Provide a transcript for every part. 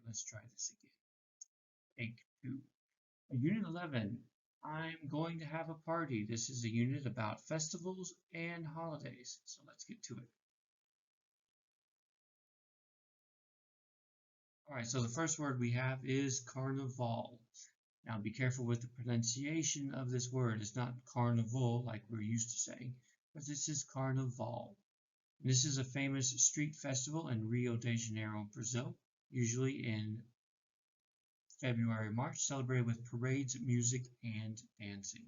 let's try this again. Take 2. Unit 11. I'm going to have a party. This is a unit about festivals and holidays. So let's get to it. All right, so the first word we have is carnival. Now be careful with the pronunciation of this word. It's not carnival like we're used to saying, but this is carnival. This is a famous street festival in Rio de Janeiro, Brazil, usually in February, March, celebrated with parades, music, and dancing.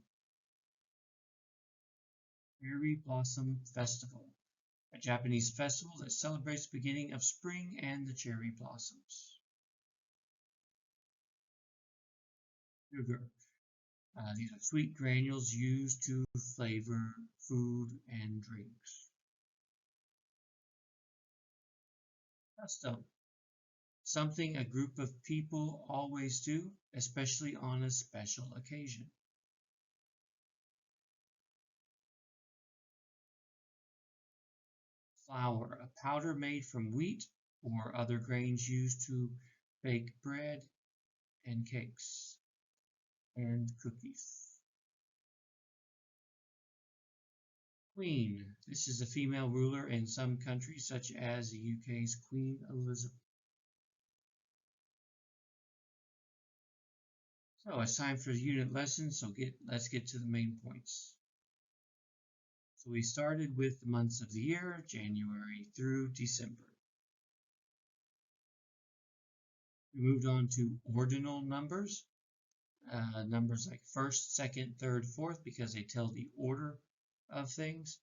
Cherry Blossom Festival, a Japanese festival that celebrates the beginning of spring and the cherry blossoms. Sugar. These are sweet granules used to flavor food and drinks. Custom. Something a group of people always do, especially on a special occasion. Flour, a powder made from wheat or other grains used to bake bread and cakes and cookies. Queen, this is a female ruler in some countries such as the UK's Queen Elizabeth. So it's time for the unit lesson, so let's get to the main points. So we started with the months of the year, January through December. We moved on to ordinal numbers, numbers like first, second, third, fourth, because they tell the order of things.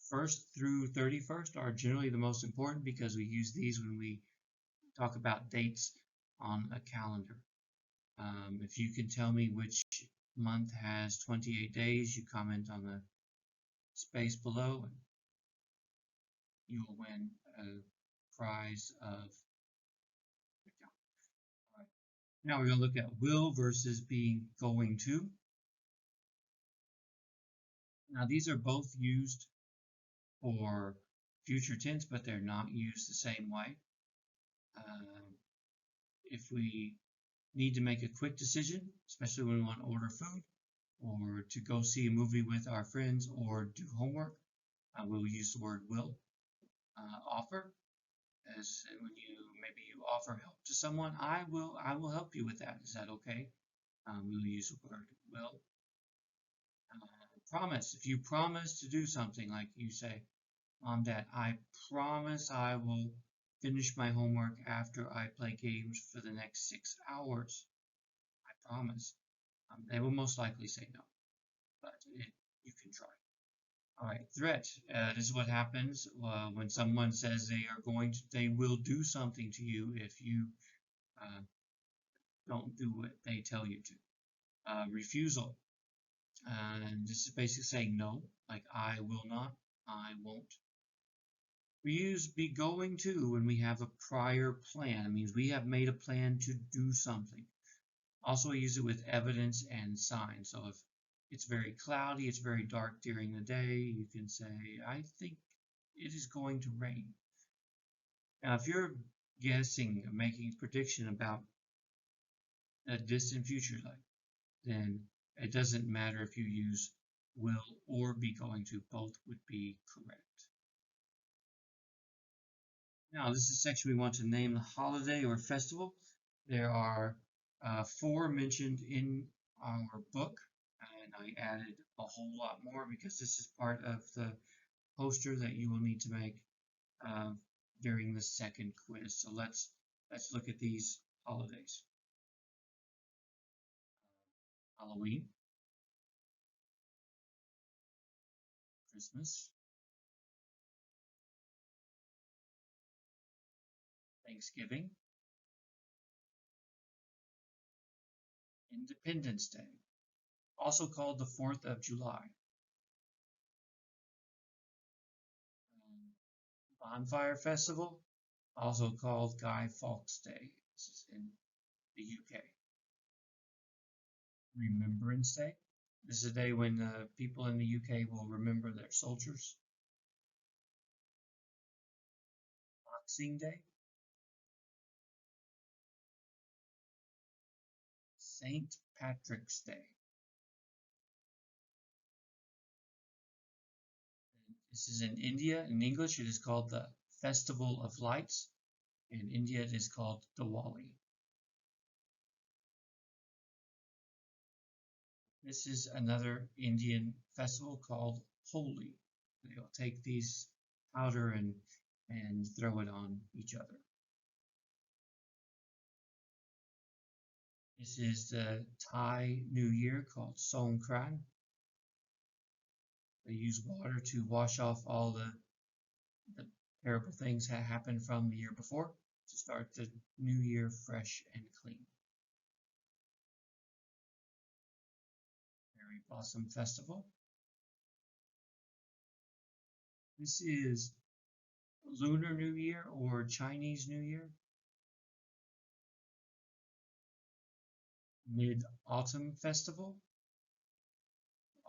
First through 31st are generally the most important because we use these when we talk about dates on a calendar. If you can tell me which month has 28 days, you comment on the space below and you will win a prize of. All right. Now we're going to look at will versus being going to. Now these are both used for future tense, but they're not used the same way. If we need to make a quick decision, especially when we want to order food or to go see a movie with our friends or do homework, we'll use the word will. Offer, as when maybe you offer help to someone, I will help you with that. Is that okay? We'll use the word will. Promise, if you promise to do something, like you say, Mom, Dad, I promise I will finish my homework after I play games for the next 6 hours. I promise. They will most likely say no, but you can try. All right, threat. This is what happens when someone says they will do something to you if you don't do what they tell you to. Refusal. And this is basically saying no, like I will not, I won't. We use be going to when we have a prior plan. It means we have made a plan to do something. Also, we use it with evidence and sign. So if it's very cloudy, it's very dark during the day, you can say, I think it is going to rain. Now, if you're guessing, making a prediction about a distant future, then it doesn't matter if you use will or be going to, both would be correct. Now, this is a section we want to name the holiday or festival. There are 4 mentioned in our book, and I added a whole lot more because this is part of the poster that you will need to make during the second quiz. So let's look at these holidays. Halloween, Christmas, Thanksgiving, Independence Day, also called the 4th of July. Bonfire Festival, also called Guy Fawkes Day. This is in the UK. Remembrance Day. This is a day when people in the UK will remember their soldiers. Boxing Day. St. Patrick's Day. This is in India. In English, it is called the Festival of Lights. In India, it is called Diwali. This is another Indian festival called Holi. They'll take these powder and throw it on each other. This is the Thai New Year called Songkran. They use water to wash off all the terrible things that happened from the year before to start the new year fresh and clean. Cherry Blossom Festival. This is Lunar New Year or Chinese New Year. Mid-Autumn Festival,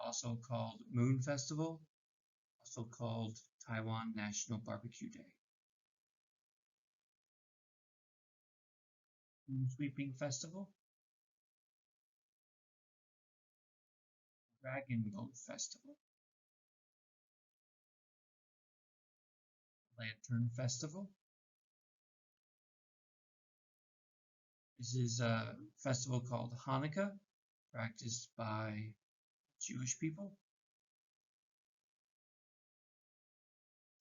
also called Moon Festival, also called Taiwan National Barbecue Day. Moon Sweeping Festival. Dragon Boat Festival. Lantern Festival. This is a festival called Hanukkah, practiced by Jewish people.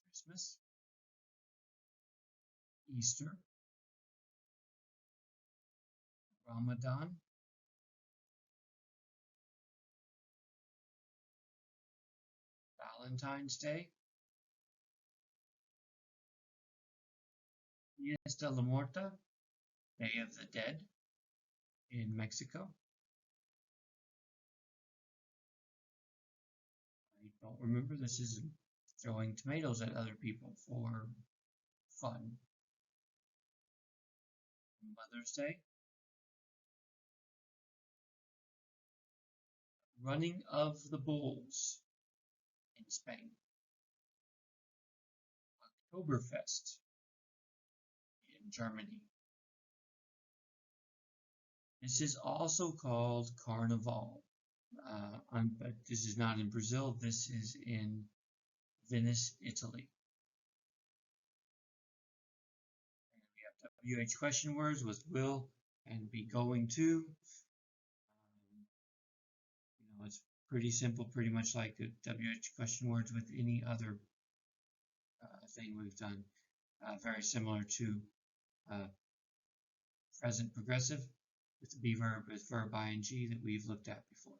Christmas. Easter. Ramadan. Valentine's Day. Dias de la Muerta, Day of the Dead in Mexico. I don't remember. This is throwing tomatoes at other people for fun. Mother's Day. Running of the Bulls in Spain. Oktoberfest in Germany. This is also called Carnival, but this is not in Brazil. This is in Venice, Italy. And we have WH question words with will and be going to. It's pretty simple, pretty much like the WH question words with any other thing we've done. Very similar to present progressive with the be verb with verb ing that we've looked at before.